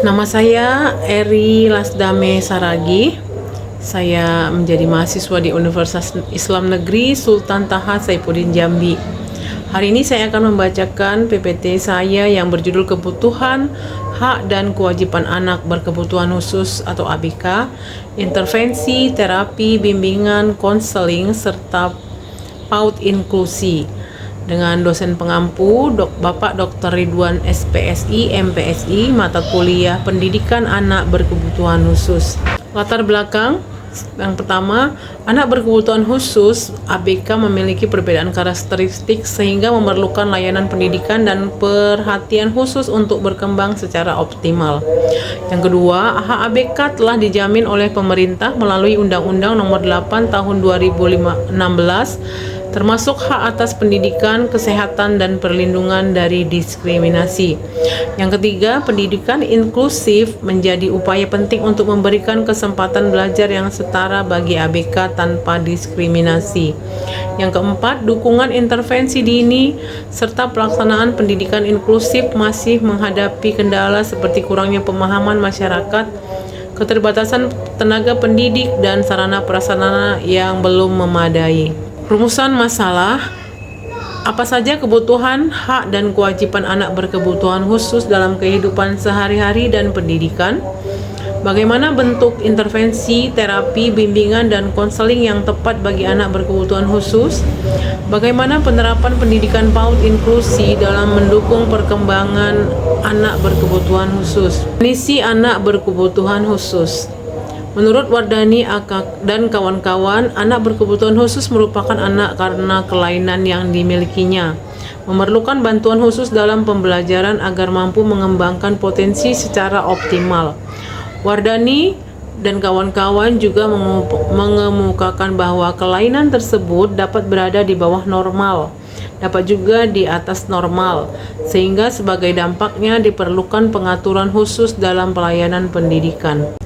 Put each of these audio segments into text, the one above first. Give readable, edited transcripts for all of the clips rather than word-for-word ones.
Nama saya Eri Lasdame Saragi. Saya menjadi mahasiswa di Universitas Islam Negeri Sultan Taha Saifuddin Jambi. Hari ini saya akan membacakan PPT saya yang berjudul Kebutuhan, Hak dan Kewajiban Anak Berkebutuhan Khusus atau ABK, Intervensi, Terapi, Bimbingan, Konseling, serta PAUD Inklusi, dengan dosen pengampu Bapak Dr. Ridwan SPSI, MPSI, mata kuliah Pendidikan Anak Berkebutuhan Khusus. Latar belakang yang pertama, anak berkebutuhan khusus ABK memiliki perbedaan karakteristik sehingga memerlukan layanan pendidikan dan perhatian khusus untuk berkembang secara optimal. Yang kedua, hak ABK telah dijamin oleh pemerintah melalui Undang-Undang Nomor 8 Tahun 2016, termasuk hak atas pendidikan, kesehatan, dan perlindungan dari diskriminasi. Yang ketiga, pendidikan inklusif menjadi upaya penting untuk memberikan kesempatan belajar yang setara bagi ABK tanpa diskriminasi. Yang keempat, dukungan intervensi dini serta pelaksanaan pendidikan inklusif masih menghadapi kendala seperti kurangnya pemahaman masyarakat, keterbatasan tenaga pendidik, dan sarana prasarana yang belum memadai. Rumusan masalah: apa saja kebutuhan, hak, dan kewajiban anak berkebutuhan khusus dalam kehidupan sehari-hari dan pendidikan? Bagaimana bentuk intervensi, terapi, bimbingan, dan konseling yang tepat bagi anak berkebutuhan khusus? Bagaimana penerapan pendidikan PAUD inklusi dalam mendukung perkembangan anak berkebutuhan khusus? Definisi anak berkebutuhan khusus. Menurut Wardani dan kawan-kawan, anak berkebutuhan khusus merupakan anak karena kelainan yang dimilikinya, memerlukan bantuan khusus dalam pembelajaran agar mampu mengembangkan potensi secara optimal. Wardani dan kawan-kawan juga mengemukakan bahwa kelainan tersebut dapat berada di bawah normal, dapat juga di atas normal, sehingga sebagai dampaknya diperlukan pengaturan khusus dalam pelayanan pendidikan.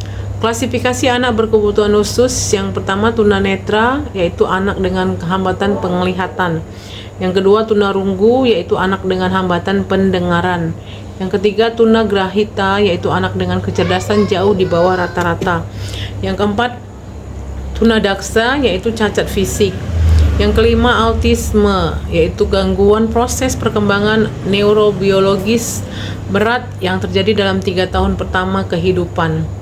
Klasifikasi anak berkebutuhan khusus: yang pertama, tunanetra, yaitu anak dengan hambatan penglihatan. Yang kedua, tunarunggu, yaitu anak dengan hambatan pendengaran. Yang ketiga, tunagrahita, yaitu anak dengan kecerdasan jauh di bawah rata-rata. Yang keempat, tunadaksa, yaitu cacat fisik. Yang kelima, autisme, yaitu gangguan proses perkembangan neurobiologis berat yang terjadi dalam 3 tahun pertama kehidupan.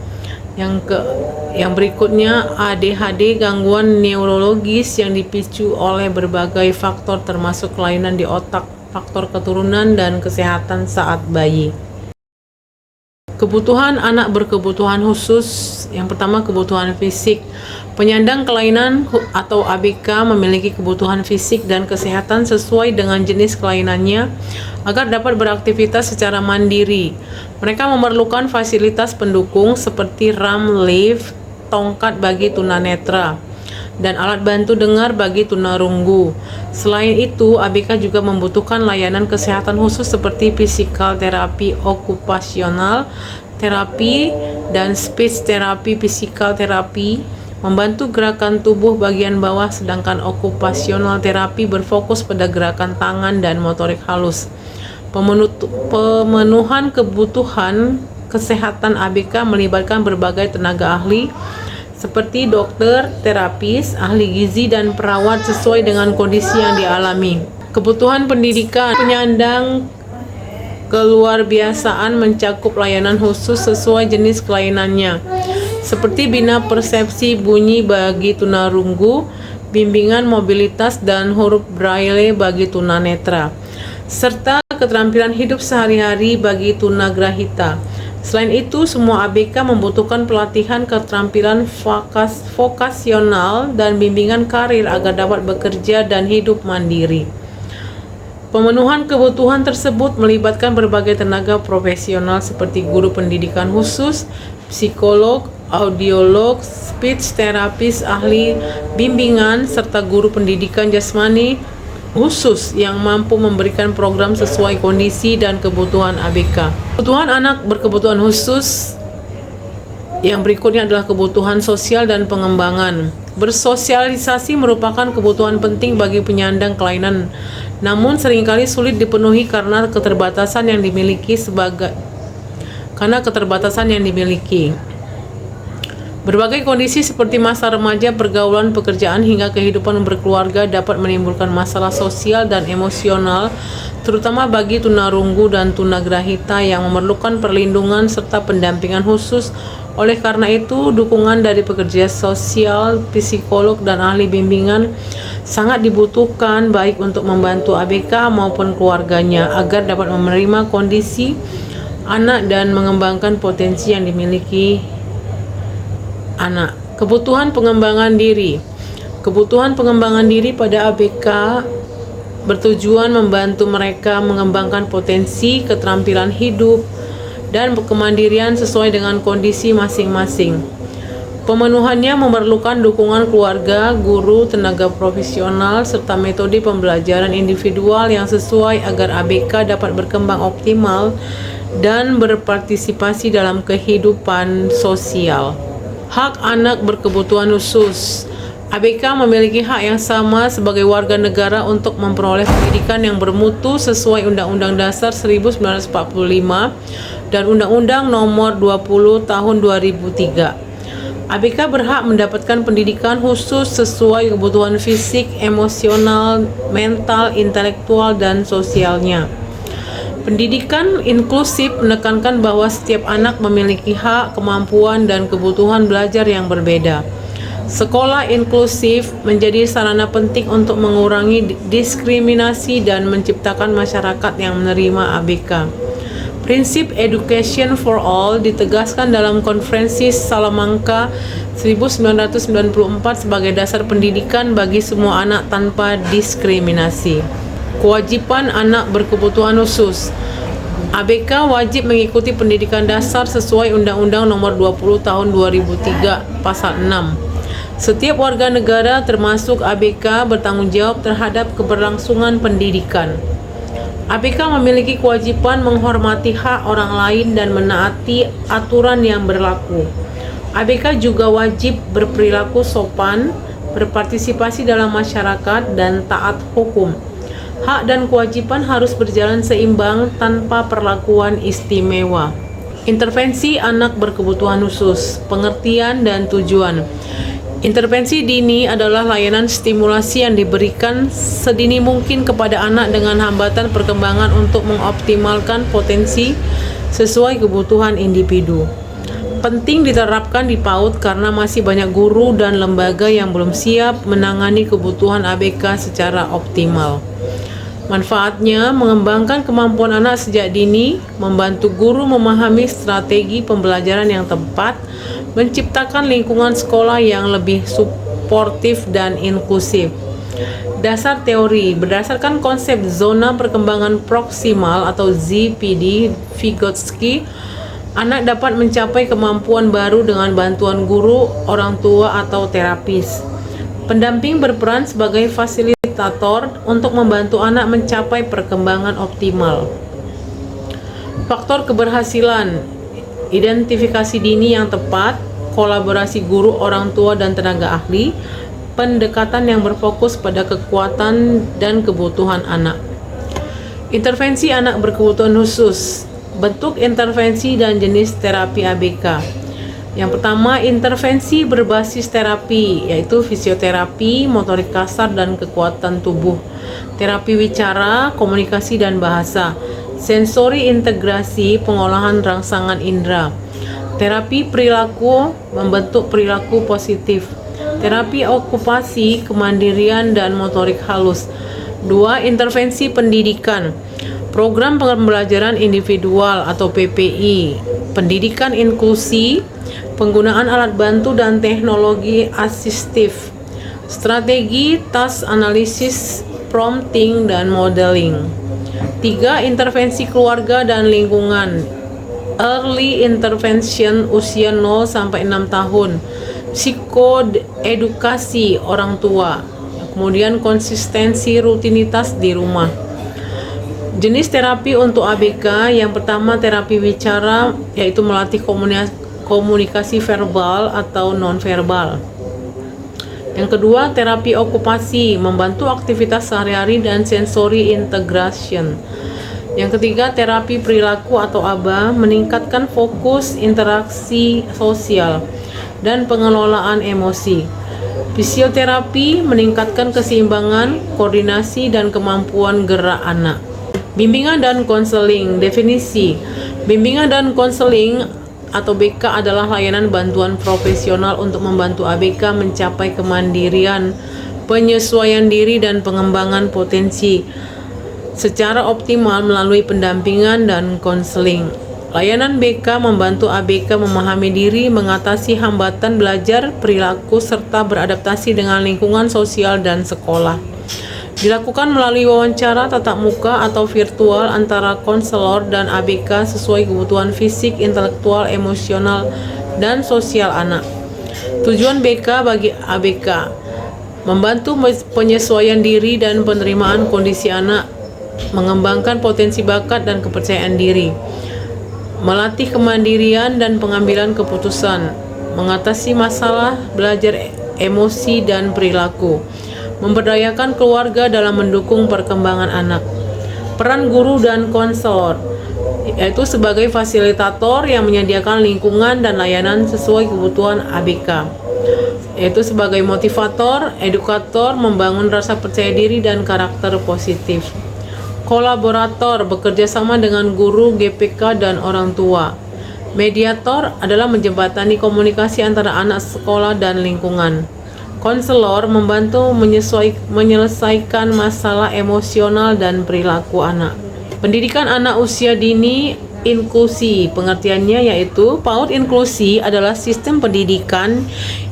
Yang berikutnya, ADHD, gangguan neurologis yang dipicu oleh berbagai faktor termasuk kelainan di otak, faktor keturunan, dan kesehatan saat bayi. Kebutuhan anak berkebutuhan khusus. Yang pertama, kebutuhan fisik. Penyandang kelainan atau ABK memiliki kebutuhan fisik dan kesehatan sesuai dengan jenis kelainannya agar dapat beraktivitas secara mandiri. Mereka memerlukan fasilitas pendukung seperti ram lift, tongkat bagi tunanetra, dan alat bantu dengar bagi tunarunggu. Selain itu, ABK juga membutuhkan layanan kesehatan khusus seperti physical therapy, okupasional terapi, dan speech therapy. Physical therapy membantu gerakan tubuh bagian bawah, sedangkan okupasional terapi berfokus pada gerakan tangan dan motorik halus. Pemenuhan kebutuhan kesehatan ABK melibatkan berbagai tenaga ahli seperti dokter, terapis, ahli gizi, dan perawat sesuai dengan kondisi yang dialami. Kebutuhan pendidikan. Penyandang keluarbiasaan mencakup layanan khusus sesuai jenis kelainannya, seperti bina persepsi bunyi bagi tunarunggu, bimbingan mobilitas dan huruf braille bagi tunanetra, serta keterampilan hidup sehari-hari bagi tunagrahita. Selain itu, semua ABK membutuhkan pelatihan keterampilan vokasional dan bimbingan karir agar dapat bekerja dan hidup mandiri. Pemenuhan kebutuhan tersebut melibatkan berbagai tenaga profesional seperti guru pendidikan khusus, psikolog, audiolog, speech therapist, ahli bimbingan, serta guru pendidikan jasmani khusus yang mampu memberikan program sesuai kondisi dan kebutuhan ABK. Kebutuhan anak berkebutuhan khusus yang berikutnya adalah kebutuhan sosial dan pengembangan. Bersosialisasi merupakan kebutuhan penting bagi penyandang kelainan, namun seringkali sulit dipenuhi karena keterbatasan yang dimiliki sebagai karena keterbatasan yang dimiliki. Berbagai kondisi seperti masa remaja, pergaulan, pekerjaan, hingga kehidupan berkeluarga dapat menimbulkan masalah sosial dan emosional, terutama bagi tunarunggu dan tunagrahita yang memerlukan perlindungan serta pendampingan khusus. Oleh karena itu, dukungan dari pekerja sosial, psikolog, dan ahli bimbingan sangat dibutuhkan, baik untuk membantu ABK maupun keluarganya agar dapat menerima kondisi anak dan mengembangkan potensi yang dimiliki anak. Kebutuhan pengembangan diri. Kebutuhan pengembangan diri pada ABK bertujuan membantu mereka mengembangkan potensi, keterampilan hidup, dan kemandirian sesuai dengan kondisi masing-masing. Pemenuhannya memerlukan dukungan keluarga, guru, tenaga profesional, serta metode pembelajaran individual yang sesuai agar ABK dapat berkembang optimal dan berpartisipasi dalam kehidupan sosial. Hak anak berkebutuhan khusus. ABK memiliki hak yang sama sebagai warga negara untuk memperoleh pendidikan yang bermutu sesuai Undang-Undang Dasar 1945 dan Undang-Undang Nomor 20 Tahun 2003. ABK berhak mendapatkan pendidikan khusus sesuai kebutuhan fisik, emosional, mental, intelektual, dan sosialnya. Pendidikan inklusif menekankan bahwa setiap anak memiliki hak, kemampuan, dan kebutuhan belajar yang berbeda. Sekolah inklusif menjadi sarana penting untuk mengurangi diskriminasi dan menciptakan masyarakat yang menerima ABK. Prinsip Education for All ditegaskan dalam Konferensi Salamanca 1994 sebagai dasar pendidikan bagi semua anak tanpa diskriminasi. Kewajiban anak berkebutuhan khusus. ABK wajib mengikuti pendidikan dasar sesuai Undang-Undang Nomor 20 Tahun 2003 Pasal 6. Setiap warga negara termasuk ABK bertanggung jawab terhadap keberlangsungan pendidikan. ABK memiliki kewajiban menghormati hak orang lain dan menaati aturan yang berlaku. ABK juga wajib berperilaku sopan, berpartisipasi dalam masyarakat, dan taat hukum. Hak dan kewajiban harus berjalan seimbang tanpa perlakuan istimewa. Intervensi anak berkebutuhan khusus, pengertian dan tujuan. Intervensi dini adalah layanan stimulasi yang diberikan sedini mungkin kepada anak dengan hambatan perkembangan untuk mengoptimalkan potensi sesuai kebutuhan individu. Penting diterapkan di PAUD karena masih banyak guru dan lembaga yang belum siap menangani kebutuhan ABK secara optimal. Manfaatnya, mengembangkan kemampuan anak sejak dini, membantu guru memahami strategi pembelajaran yang tepat, menciptakan lingkungan sekolah yang lebih suportif dan inklusif. Dasar teori. Berdasarkan konsep zona perkembangan proksimal atau ZPD Vygotsky, anak dapat mencapai kemampuan baru dengan bantuan guru, orang tua, atau terapis. Pendamping berperan sebagai fasilitator untuk membantu anak mencapai perkembangan optimal. Faktor keberhasilan, identifikasi dini yang tepat, kolaborasi guru, orang tua, dan tenaga ahli, pendekatan yang berfokus pada kekuatan dan kebutuhan anak. Intervensi anak berkebutuhan khusus, bentuk intervensi dan jenis terapi ABK. Yang pertama, intervensi berbasis terapi, yaitu fisioterapi, motorik kasar dan kekuatan tubuh, terapi wicara, komunikasi dan bahasa, sensori integrasi, pengolahan rangsangan indera, terapi perilaku, membentuk perilaku positif, terapi okupasi, kemandirian dan motorik halus. 2. Intervensi pendidikan, program pembelajaran individual atau PPI, pendidikan inklusi, penggunaan alat bantu dan teknologi asistif, strategi task analisis, prompting, dan modeling. 3. Intervensi keluarga dan lingkungan, early intervention usia 0 sampai 6 tahun, psikoedukasi orang tua, kemudian konsistensi rutinitas di rumah. Jenis terapi untuk ABK, yang pertama terapi wicara, yaitu melatih komunikasi verbal atau nonverbal. Yang kedua, terapi okupasi, membantu aktivitas sehari-hari dan sensory integration. Yang ketiga, terapi perilaku atau ABA meningkatkan fokus, interaksi sosial, dan pengelolaan emosi. Fisioterapi meningkatkan keseimbangan, koordinasi, dan kemampuan gerak anak. Bimbingan dan konseling. Definisi: bimbingan dan konseling atau BK adalah layanan bantuan profesional untuk membantu ABK mencapai kemandirian, penyesuaian diri, dan pengembangan potensi secara optimal melalui pendampingan dan konseling. Layanan BK membantu ABK memahami diri, mengatasi hambatan belajar, perilaku, serta beradaptasi dengan lingkungan sosial dan sekolah. Dilakukan melalui wawancara tatap muka atau virtual antara konselor dan ABK sesuai kebutuhan fisik, intelektual, emosional, dan sosial anak. Tujuan BK bagi ABK: membantu penyesuaian diri dan penerimaan kondisi anak, mengembangkan potensi bakat dan kepercayaan diri, melatih kemandirian dan pengambilan keputusan, mengatasi masalah, belajar emosi dan perilaku, memberdayakan keluarga dalam mendukung perkembangan anak. Peran guru dan konselor, yaitu sebagai fasilitator yang menyediakan lingkungan dan layanan sesuai kebutuhan ABK, yaitu sebagai motivator, edukator, membangun rasa percaya diri dan karakter positif. Kolaborator, bekerja sama dengan guru, GPK, dan orang tua. Mediator adalah menjembatani komunikasi antara anak sekolah dan lingkungan. Konselor membantu menyelesaikan masalah emosional dan perilaku anak. Pendidikan anak usia dini inklusi, pengertiannya yaitu PAUD inklusi adalah sistem pendidikan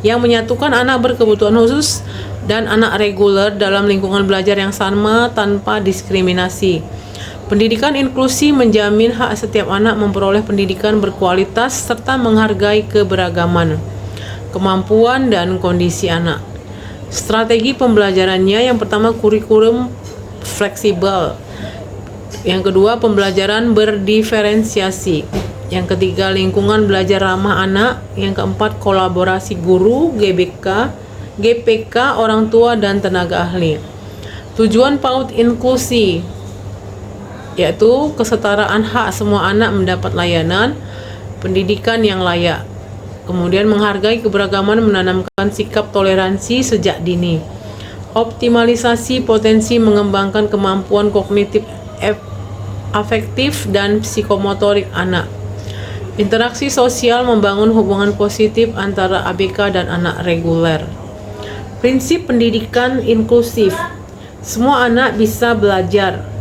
yang menyatukan anak berkebutuhan khusus dan anak reguler dalam lingkungan belajar yang sama tanpa diskriminasi. Pendidikan inklusi menjamin hak setiap anak memperoleh pendidikan berkualitas serta menghargai keberagaman, kemampuan, dan kondisi anak. Strategi pembelajarannya: yang pertama, kurikulum fleksibel. Yang kedua, pembelajaran berdiferensiasi. Yang ketiga, lingkungan belajar ramah anak. Yang keempat, kolaborasi guru, GPK, orang tua, dan tenaga ahli. Tujuan PAUD inklusi yaitu kesetaraan hak semua anak mendapat layanan pendidikan yang layak. Kemudian menghargai keberagaman, menanamkan sikap toleransi sejak dini. Optimalisasi potensi, mengembangkan kemampuan kognitif, afektif, dan psikomotorik anak. Interaksi sosial, membangun hubungan positif antara ABK dan anak reguler. Prinsip pendidikan inklusif: semua anak bisa belajar.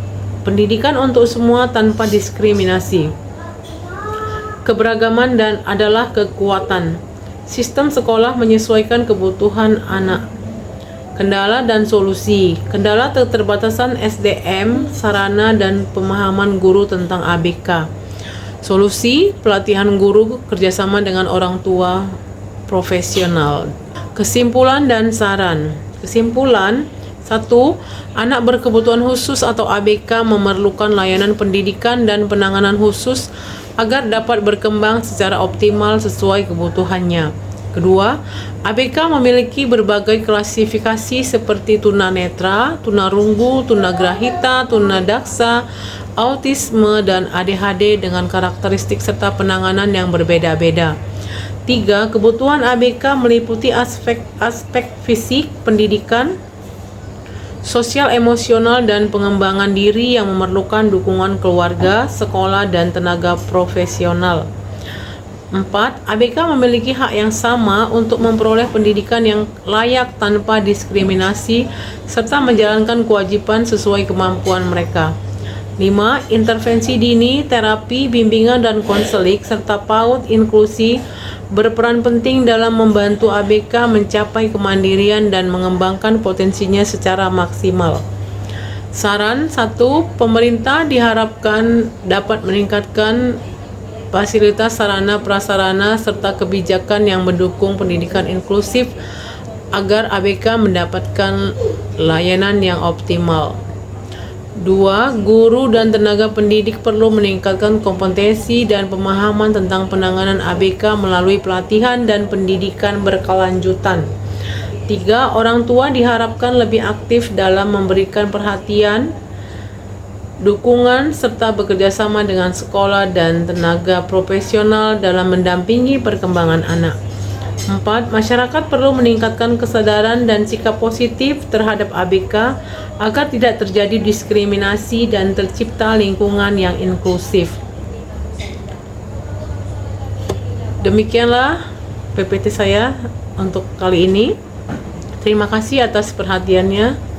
Pendidikan untuk semua tanpa diskriminasi. Keberagaman dan adalah kekuatan. Sistem sekolah menyesuaikan kebutuhan anak. Kendala dan solusi. Kendala keterbatasan SDM, sarana, dan pemahaman guru tentang ABK. Solusi: pelatihan guru, kerjasama dengan orang tua profesional. Kesimpulan dan saran. Kesimpulan: 1. Anak berkebutuhan khusus atau ABK memerlukan layanan pendidikan dan penanganan khusus agar dapat berkembang secara optimal sesuai kebutuhannya. Kedua, ABK memiliki berbagai klasifikasi seperti tunanetra, tunarunggu, tunagrahita, tunadaksa, autisme, dan ADHD dengan karakteristik serta penanganan yang berbeda-beda. 3. Kebutuhan ABK meliputi aspek fisik, pendidikan, sosial, emosional, dan pengembangan diri yang memerlukan dukungan keluarga, sekolah, dan tenaga profesional. 4. ABK memiliki hak yang sama untuk memperoleh pendidikan yang layak tanpa diskriminasi serta menjalankan kewajiban sesuai kemampuan mereka. 5. Intervensi dini, terapi, bimbingan, dan konseling serta PAUD inklusi berperan penting dalam membantu ABK mencapai kemandirian dan mengembangkan potensinya secara maksimal. Saran 1. Pemerintah diharapkan dapat meningkatkan fasilitas sarana prasarana serta kebijakan yang mendukung pendidikan inklusif agar ABK mendapatkan layanan yang optimal. 2. Guru dan tenaga pendidik perlu meningkatkan kompetensi dan pemahaman tentang penanganan ABK melalui pelatihan dan pendidikan berkelanjutan. 3. Orang tua diharapkan lebih aktif dalam memberikan perhatian dukungan serta bekerjasama dengan sekolah dan tenaga profesional dalam mendampingi perkembangan anak. 4. Masyarakat perlu meningkatkan kesadaran dan sikap positif terhadap ABK agar tidak terjadi diskriminasi dan tercipta lingkungan yang inklusif. Demikianlah PPT saya untuk kali ini. Terima kasih atas perhatiannya.